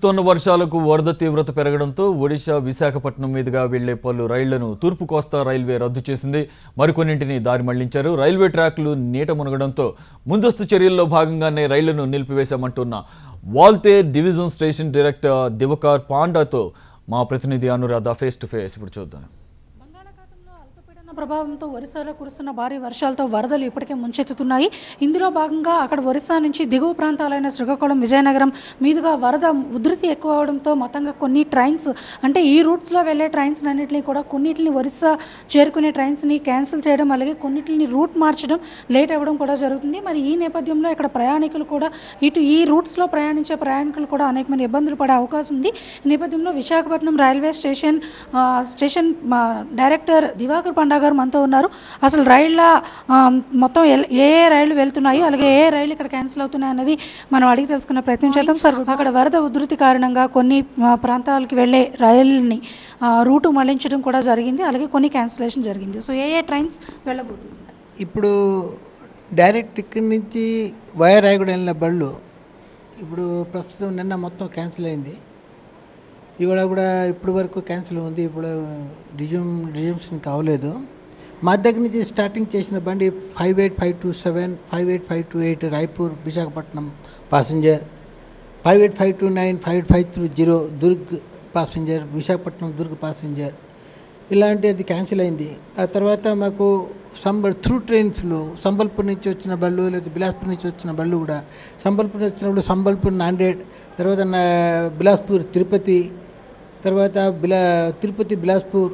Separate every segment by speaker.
Speaker 1: తోన్న వర్షాలకు వరద తీవ్రత పెరగడంతో ఒడిశా విశాఖపట్నం మీదుగా వెళ్లే పలు రైళ్లను తూర్పు కోస్తా రైల్వే రద్దు చేసింది. మరికొన్నింటిని దారి మళ్లించారు. రైల్వే ట్రాక్లు నీట మునగడంతో ముందస్తు చర్యల్లో భాగంగానే రైళ్లను నిలిపివేశామంటున్న Waltair division station director Divakar పాండాతో మా ప్రతినిధి అనురాధ ఫేస్ టు ఫేస్ ఇప్పుడు చూద్దాం.
Speaker 2: ప్రభావంతో ఒరిస్సాలో కురుస్తున్న భారీ వర్షాలతో వరదలు ఇప్పటికే ముంచెత్తుతున్నాయి. ఇందులో భాగంగా అక్కడ ఒరిస్సా నుంచి దిగువ ప్రాంతాలైన శ్రీకాకుళం, విజయనగరం మీదుగా వరద ఉధృతి ఎక్కువ అవడంతో మొత్తంగా కొన్ని ట్రైన్స్ అంటే ఈ రూట్స్లో వెళ్ళే ట్రైన్స్ అన్నింటినీ కూడా కొన్నిటిని ఒరిస్సా చేరుకునే ట్రైన్స్ని క్యాన్సిల్ చేయడం, అలాగే కొన్నిటిని రూట్ మార్చడం, లేట్ అవ్వడం కూడా జరుగుతుంది. మరి ఈ నేపథ్యంలో ఇక్కడ ప్రయాణికులు కూడా ఇటు ఈ రూట్స్లో ప్రయాణించే ప్రయాణికులు కూడా అనేకమైన ఇబ్బందులు పడే అవకాశం ఉంది. ఈ నేపథ్యంలో Visakhapatnam railway station director Diwakar Panda గారు మనతో ఉన్నారు. అసలు రైళ్ల మొత్తం ఏ రైళ్లు వెళ్తున్నాయి, అలాగే ఏ రైళ్లు ఇక్కడ క్యాన్సిల్ అవుతున్నాయి అనేది మనం అడిగి తెలుసుకునే ప్రయత్నం చేద్దాం. సార్, అక్కడ వరద ఉధృతి కారణంగా కొన్ని ప్రాంతాలకు వెళ్ళే రైళ్ళని రూటు మళ్లించడం కూడా జరిగింది, అలాగే కొన్ని క్యాన్సిలేషన్ జరిగింది. సో ఏ ట్రైన్స్ వెళ్ళబోతుంది?
Speaker 3: ఇప్పుడు డైరెక్ట్ ఇక్కడి నుంచి వయా రాయగూడ వెళ్ళిన బళ్ళు ఇప్పుడు ప్రస్తుతం నిన్న మొత్తం క్యాన్సిల్ అయింది. ఇవాళ కూడా ఇప్పుడు వరకు క్యాన్సిల్ ఉంది. ఇప్పుడు రిజమ్షన్ కావలేదు. మా దగ్గర నుంచి స్టార్టింగ్ చేసిన బండి 58527, 58528 Raipur Visakhapatnam passenger, 58529, 58530 Durg passenger, Visakhapatnam Durg passenger, ఇలాంటి అది క్యాన్సిల్ అయింది. ఆ తర్వాత మాకు త్రూ ట్రైన్స్లో సంబల్పూర్ నుంచి వచ్చిన బళ్ళు, లేదా బిలాస్పూర్ నుంచి వచ్చిన బళ్ళు కూడా సంబల్పూర్ వచ్చినప్పుడు సంబల్పూర్ నాందేడ్, తర్వాత బిలాస్పూర్ తిరుపతి, తర్వాత తిరుపతి బిలాస్పూర్,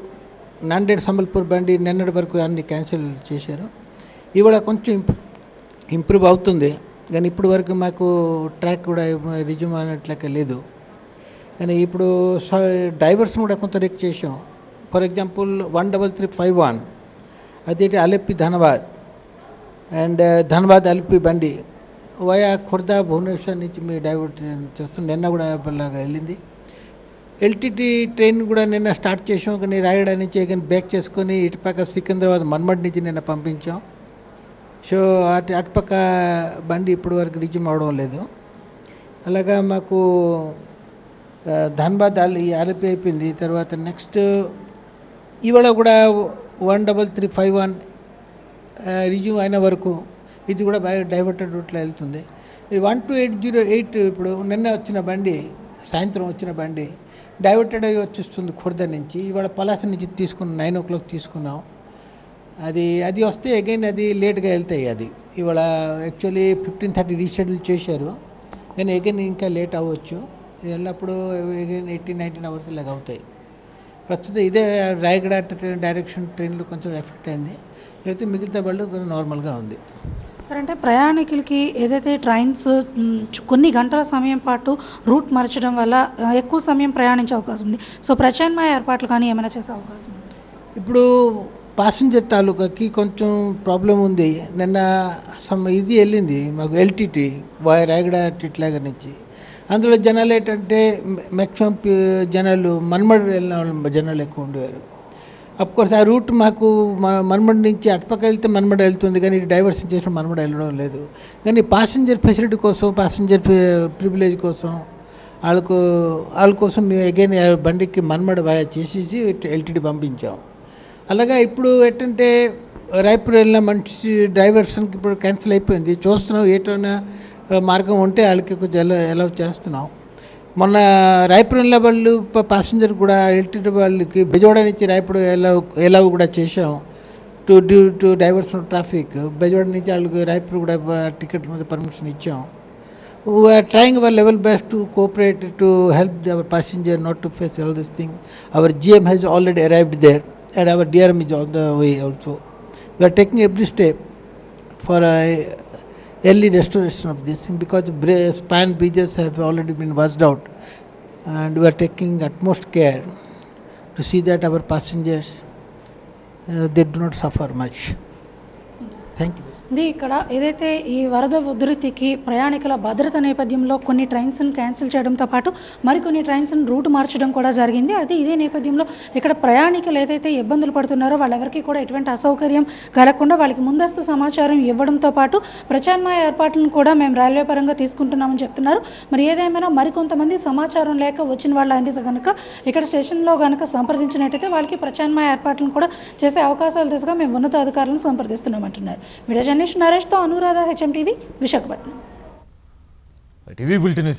Speaker 3: నాందేడ్ సంబల్పూర్ బండి నిన్నటి వరకు అన్ని క్యాన్సిల్ చేశారు. ఇవాళ కొంచెం ఇంప్రూవ్ అవుతుంది, కానీ ఇప్పుడు వరకు మాకు ట్రాక్ కూడా రిజ్యూమ్ అనేట్లకే లేదు. కానీ ఇప్పుడు డ్రైవర్స్ని కూడా కొంత రిక్ చేసాం. ఫర్ ఎగ్జాంపుల్ 13351 అదేంటి అలెప్పి ధన్బాద్ అండ్ ధన్బాద్ అలెప్పి బండి వయా ఖుర్దా భువనేశ్వర్ నుంచి మీ డైవర్ట్ చేస్తాం. నిన్న కూడా అలాగా వెళ్ళింది. ఎల్టీటీ ట్రైన్ కూడా నిన్న స్టార్ట్ చేసాం, కానీ రాయగడ నుంచి కానీ బ్యాక్ చేసుకొని ఇటుపక్క సికింద్రాబాద్ మన్మడ్ నుంచి నిన్న పంపించాం. సో అటుపక్క బండి ఇప్పటి వరకు రిజ్యూమ్ అవడం లేదు. అలాగా మాకు ధన్బాద్ అలెప్పి అయిపోయింది. తర్వాత నెక్స్ట్ ఇవాళ కూడా 13351 రిజ్యూమ్ అయిన వరకు ఇది కూడా బాగా డైవర్టెడ్ రూట్లో వెళ్తుంది. 12808 ఇప్పుడు నిన్న వచ్చిన బండి, సాయంత్రం వచ్చిన బండి డైవర్టెడ్ అయ్యి వచ్చేస్తుంది ఖుర్దా నుంచి. ఇవాళ పలాస నుంచి తీసుకున్నాం, 9 o'clock తీసుకున్నాం. అది వస్తే అగైన్ అది లేట్గా వెళ్తాయి. అది ఇవాళ యాక్చువల్లీ 15:30 రీషెడ్యూల్ చేశారు, కానీ అగైన్ ఇంకా లేట్ అవ్వచ్చు. ఇది వెళ్ళినప్పుడు అగైన్ 18-19 hours లాగా అవుతాయి. ప్రస్తుతం ఇదే రాయగడ డైరెక్షన్ ట్రైన్లు కొంచెం ఎఫెక్ట్ అయింది, లేకపోతే మిగతా బళ్ళు కొంచెం నార్మల్గా ఉంది.
Speaker 2: సార్, అంటే ప్రయాణికులకి ఏదైతే ట్రైన్స్ కొన్ని గంటల సమయం పాటు రూట్ మార్చడం వల్ల ఎక్కువ సమయం ప్రయాణించే అవకాశం ఉంది. సో ప్రత్యామ్నాయ ఏర్పాట్లు కానీ ఏమైనా చేసే అవకాశం ఉంది?
Speaker 3: ఇప్పుడు ప్యాసింజర్ తాలూకాకి కొంచెం ప్రాబ్లం ఉంది. నిన్న ఇది వెళ్ళింది మాకు ఎల్టీటీ రాయగడ ఇట్లాగ నుంచి. అందులో జనాలు ఏంటంటే మ్యాక్సిమం జనాలు మన్మడ్ వెళ్ళిన జనాలు ఎక్కువ ఉండేవారు. అఫ్కోర్స్ ఆ రూట్ మాకు మన్మడ్ నుంచి అటుపక్క వెళ్తే మన్మడ్ వెళ్తుంది, కానీ డైవర్షన్ చేసిన మన్మడ్ వెళ్ళడం లేదు. కానీ ప్యాసింజర్ ఫెసిలిటీ కోసం, ప్యాసింజర్ ప్రివిలేజ్ కోసం వాళ్ళ కోసం మేము అగైన్ బండికి మన్మడ్ చేసేసి ఎల్టీడీ పంపించాం. అలాగా ఇప్పుడు ఏంటంటే రాయ్పూర్ వెళ్ళిన మంచి డైవర్షన్కి ఇప్పుడు క్యాన్సిల్ అయిపోయింది. చూస్తున్నాం ఏటైనా మార్గం ఉంటే వాళ్ళకి కొంచెం ఎలా చేస్తున్నాం. మొన్న రాయ్పూర్ వెళ్ళిన వాళ్ళు ప్యాసింజర్ కూడా ఎల్టీడీ వాళ్ళకి బెజవాడ నుంచి రాయ్పూర్ ఎలా కూడా చేసాం టు డైవర్షన్ ట్రాఫిక్. బెజవాడ నుంచి వాళ్ళకి రాయ్పూర్ కూడా టికెట్ మీద పర్మిషన్ ఇచ్చాం. We're trying our level best to cooperate to help our passenger not to face all this thing. Our GM has already arrived there and our DRM is on the way also. We are taking every step for early restoration of this thing, because span bridges have already been washed out, and we are taking utmost care to see that our passengers they do not suffer much. Thank you.
Speaker 2: ఇది ఇక్కడ ఏదైతే ఈ వరద ఉధృతికి ప్రయాణికుల భద్రత నేపథ్యంలో కొన్ని ట్రైన్స్ను cancel చేయడంతో పాటు మరికొన్ని ట్రైన్స్ను రూట్ మార్చడం కూడా జరిగింది. ఇదే నేపథ్యంలో ఇక్కడ ప్రయాణికులు ఏదైతే ఇబ్బందులు పడుతున్నారో వాళ్ళెవరికీ కూడా ఎటువంటి అసౌకర్యం కలగకుండా వాళ్ళకి ముందస్తు సమాచారం ఇవ్వడంతో పాటు ప్రత్యామ్నాయ ఏర్పాట్లను కూడా మేము రైల్వే పరంగా తీసుకుంటున్నామని చెప్తున్నారు. మరి ఏదేమైనా మరికొంతమంది సమాచారం లేక వచ్చిన వాళ్ళ అనేది కనుక ఇక్కడ స్టేషన్లో కనుక సంప్రదించినట్టయితే వాళ్ళకి ప్రత్యామ్నాయ ఏర్పాట్లను కూడా చేసే అవకాశాలు దిశగా మేము ఉన్నతాధికారులను సంప్రదిస్తున్నామంటున్నారు. వీడియో జర్నలిస్ట్ నరేష్తో Anuradha, HM TV, Visakhapatnam.
Speaker 1: TV bulletin